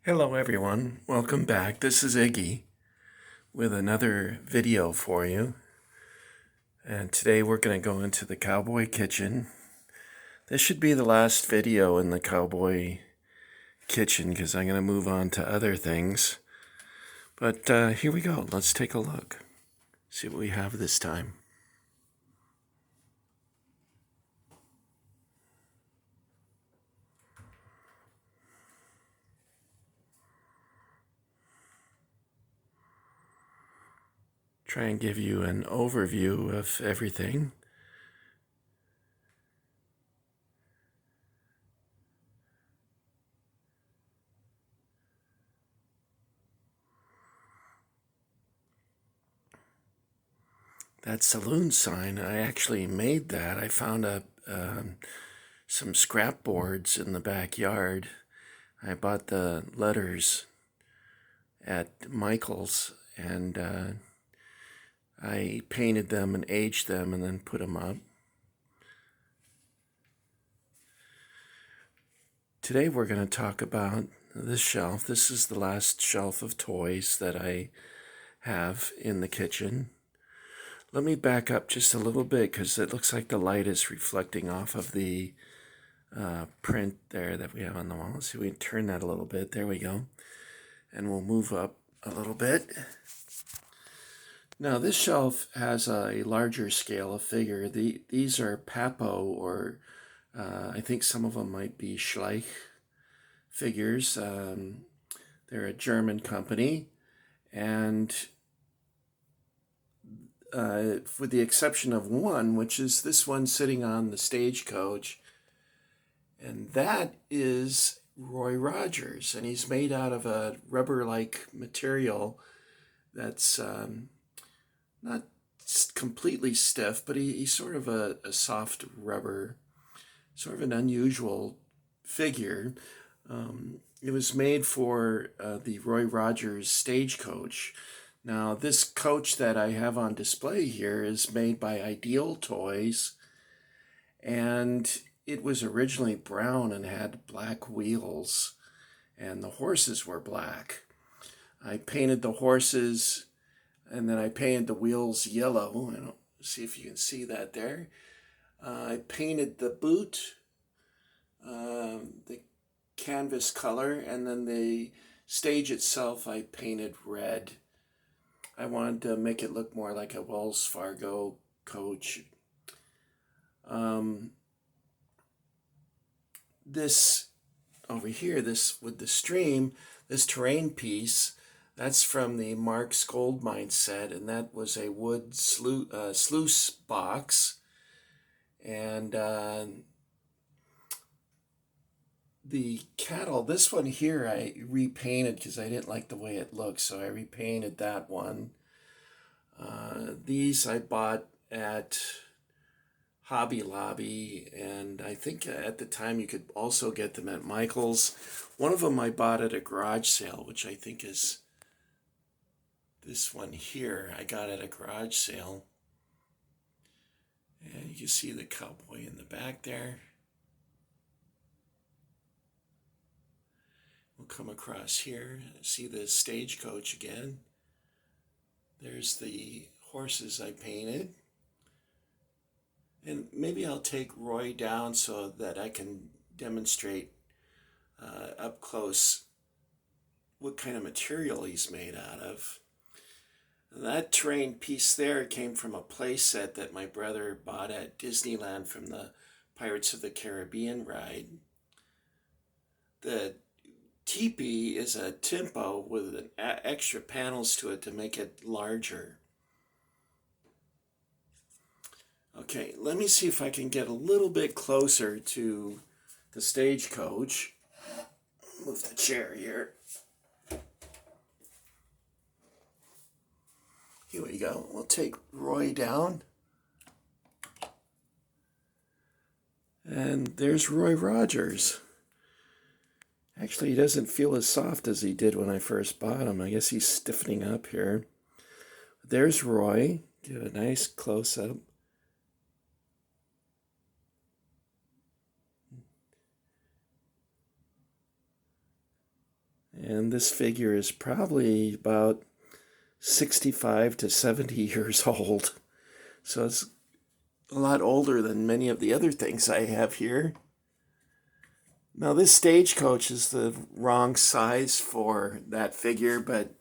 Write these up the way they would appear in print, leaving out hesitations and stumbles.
Hello everyone, welcome back. This is Iggy with another video for you. And today we're going to go into the cowboy kitchen. This should be the last video in the cowboy kitchen because I'm going to move on to other things. But here we go. Let's take a look. See what we have this time. Try and give you an overview of everything. That saloon sign, I actually made that. I found some scrap boards in the backyard. I bought the letters at Michael's and I painted them and aged them and then put them up. Today we're going to talk about this shelf. This is the last shelf of toys that I have in the kitchen. Let me back up just a little bit because it looks like the light is reflecting off of the print there that we have on the wall. Let's see, we can turn that a little bit. There we go. And we'll move up a little bit. Now this shelf has a larger scale of figure. These are Papo, or I think some of them might be Schleich figures. They're a German company, and with the exception of one, which is this one sitting on the stagecoach, and that is Roy Rogers, and he's made out of a rubber-like material that's not completely stiff, but he's sort of a soft rubber, sort of an unusual figure. It was made for the Roy Rogers stagecoach. Now, this coach that I have on display here is made by Ideal Toys, and it was originally brown and had black wheels, and the horses were black. I painted the horses, and then I painted the wheels yellow. I don't see if you can see that there. I painted the boot, the canvas color, and then the stage itself I painted red. I wanted to make it look more like a Wells Fargo coach. This over here, this with the stream, this terrain piece, that's from the Mark's Gold Mine set, and that was a wood sluice box. And the cattle, this one here I repainted because I didn't like the way it looked, so I repainted that one. These I bought at Hobby Lobby, and I think at the time you could also get them at Michael's. One of them I bought at a garage sale, which I think is this one here. I got at a garage sale. And you can see the cowboy in the back there. We'll come across here, see the stagecoach again. There's the horses I painted. And maybe I'll take Roy down so that I can demonstrate up close what kind of material he's made out of. That terrain piece there came from a play set that my brother bought at Disneyland from the Pirates of the Caribbean ride. The teepee is a timpo with an extra panels to it to make it larger. Okay, let me see if I can get a little bit closer to the stagecoach. Move the chair here. Here we go. We'll take Roy down. And there's Roy Rogers. Actually, he doesn't feel as soft as he did when I first bought him. I guess he's stiffening up here. There's Roy. Get a nice close-up. And this figure is probably about 65 to 70 years old. So it's a lot older than many of the other things I have here. Now this stagecoach is the wrong size for that figure, but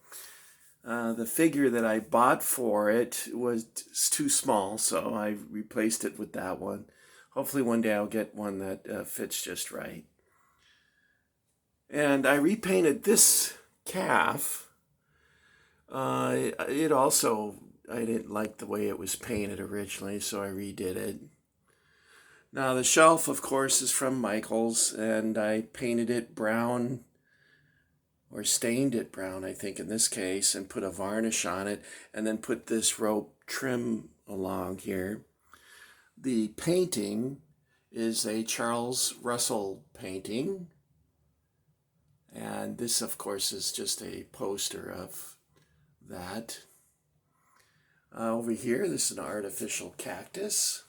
the figure that I bought for it was too small, so I replaced it with that one. Hopefully one day I'll get one that fits just right. And I repainted this calf. I didn't like the way it was painted originally, so I redid it. Now the shelf, of course, is from Michael's, and I painted it brown, or stained it brown, I think in this case, and put a varnish on it, and then put this rope trim along here. The painting is a Charles Russell painting, and this, of course, is just a poster of that. Over here, this is an artificial cactus.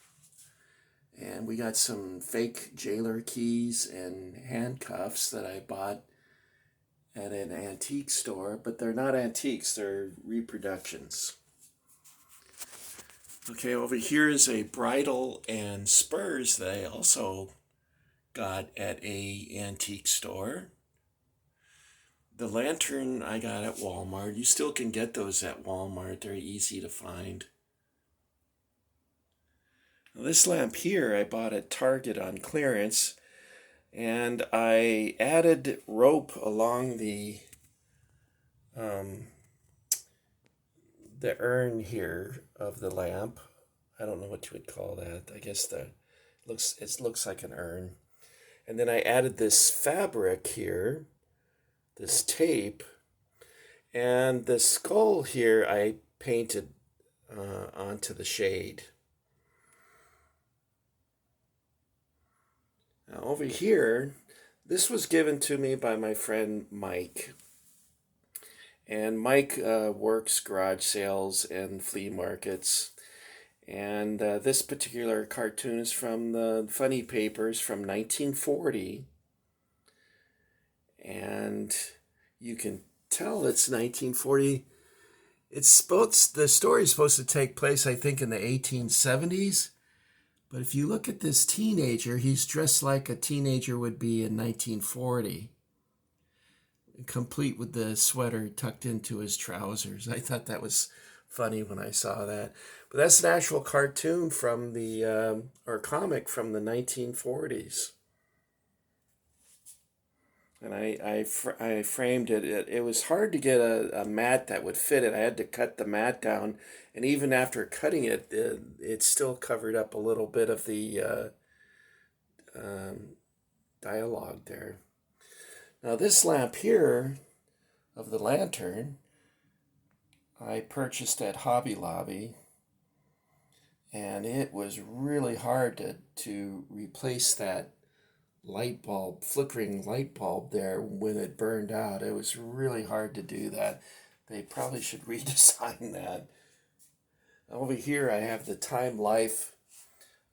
And we got some fake jailer keys and handcuffs that I bought at an antique store, but they're not antiques, they're reproductions. Okay, over here is a bridle and spurs that I also got at a antique store. The lantern I got at Walmart. You still can get those at Walmart. They're easy to find. Now, this lamp here I bought at Target on clearance, and I added rope along the urn here of the lamp. I don't know what you would call that. I guess it looks like an urn. And then I added this fabric here, this tape, and the skull here I painted onto the shade. Now over here, this was given to me by my friend Mike. And Mike works garage sales and flea markets. And this particular cartoon is from the Funny Papers from 1940. And you can tell it's 1940. The story is supposed to take place, I think, in the 1870s. But if you look at this teenager, he's dressed like a teenager would be in 1940. Complete with the sweater tucked into his trousers. I thought that was funny when I saw that. But that's an actual cartoon from or comic from the 1940s. And I framed it. It was hard to get a mat that would fit it. I had to cut the mat down. And even after cutting it, it still covered up a little bit of the dialogue there. Now this lamp here of the lantern, I purchased at Hobby Lobby. And it was really hard to replace that flickering light bulb there when it burned out. It was really hard to do that. They probably should redesign that. Over here I have the Time Life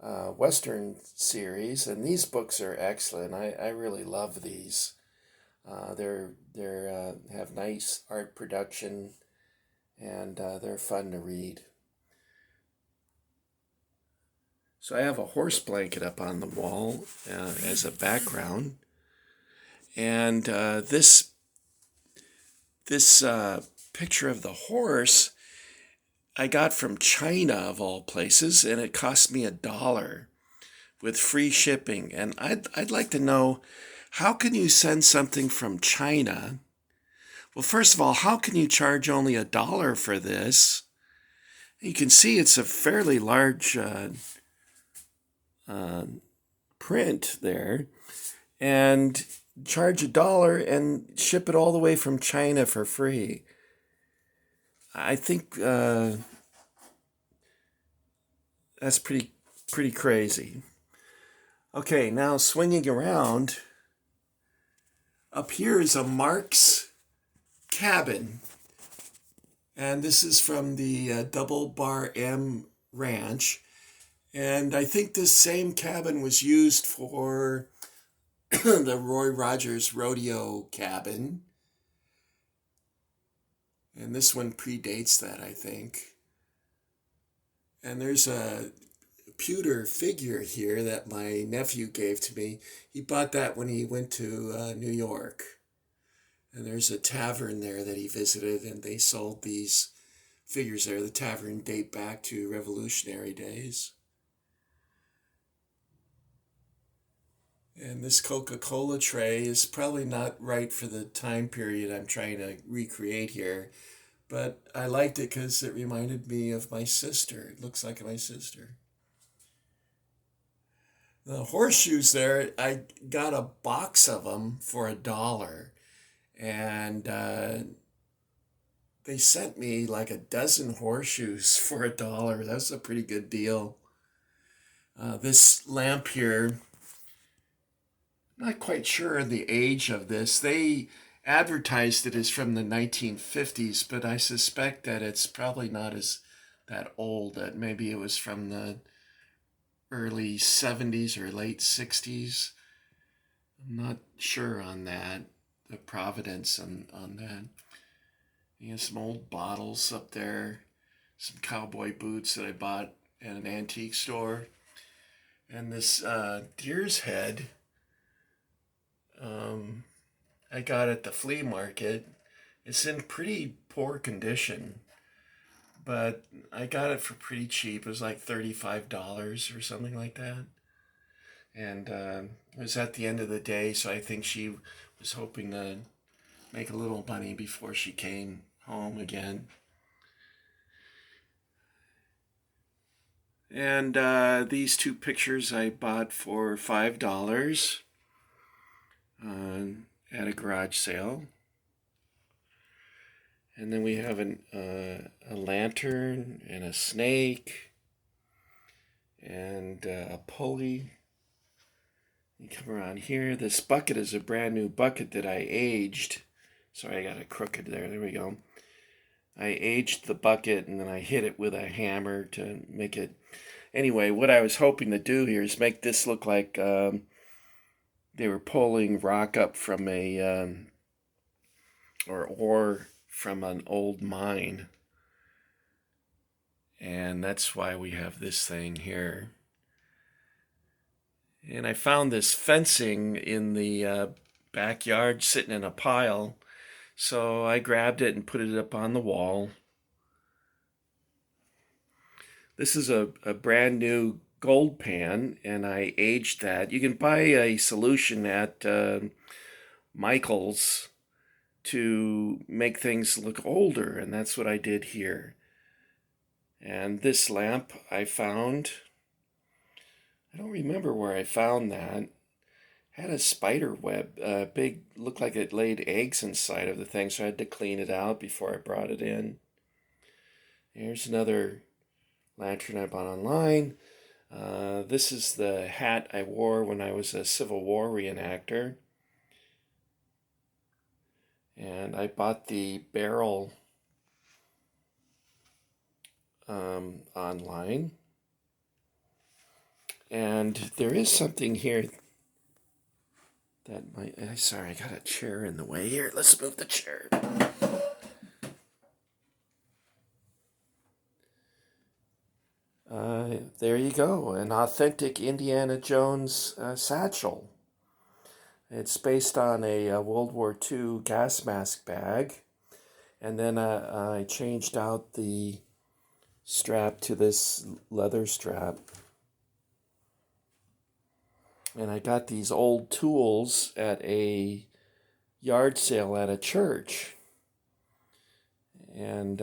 Western series, and these books are excellent. I really love these. They're have nice art production, and they're fun to read. So I have a horse blanket up on the wall as a background, and this picture of the horse I got from China of all places, and it cost me $1 with free shipping. And I'd like to know, how can you send something from China? Well, first of all, how can you charge only $1 for this? You can see it's a fairly large print there, and charge $1 and ship it all the way from China for free. I think that's pretty crazy. Okay, now swinging around, up here is a Mark's cabin, and this is from the Double Bar M Ranch. And I think this same cabin was used for the Roy Rogers rodeo cabin. And this one predates that, I think. And there's a pewter figure here that my nephew gave to me. He bought that when he went to New York. And there's a tavern there that he visited, and they sold these figures there. The tavern date back to Revolutionary days. And this Coca-Cola tray is probably not right for the time period I'm trying to recreate here, but I liked it because it reminded me of my sister. It looks like my sister. The horseshoes there, I got a box of them for $1, and they sent me like a dozen horseshoes for $1. That's a pretty good deal. This lamp here, not quite sure the age of this. They advertised it as from the 1950s, but I suspect that it's probably not as that old. That maybe it was from the early 70s or late 60s. I'm not sure on that, the provenance on that. You have some old bottles up there, some cowboy boots that I bought at an antique store, and this deer's head I got at the flea market. It's in pretty poor condition, but I got it for pretty cheap. It was like $35 or something like that. And it was at the end of the day, so I think she was hoping to make a little money before she came home again. And these two pictures I bought for $5 at a garage sale. And then we have a lantern and a snake and a pulley. You come around here. This bucket is a brand new bucket that I aged. Sorry, I got it crooked there. There we go. I aged the bucket and then I hit it with a hammer to make it. Anyway, what I was hoping to do here is make this look like they were pulling rock up from a or ore from an old mine. And that's why we have this thing here. And I found this fencing in the backyard sitting in a pile. So I grabbed it and put it up on the wall. This is a brand new gold pan, and I aged that. You can buy a solution at Michael's to make things look older, and that's what I did here. And this lamp I found, I don't remember where I found that. Had a spider web, big, looked like it laid eggs inside of the thing, so I had to clean it out before I brought it in. Here's another lantern I bought online. This is the hat I wore when I was a Civil War reenactor. And I bought the barrel online. And there is something here that might... Sorry, I got a chair in the way here. Let's move the chair. There you go, an authentic Indiana Jones satchel. It's based on a World War II gas mask bag. And then I changed out the strap to this leather strap. And I got these old tools at a yard sale at a church. And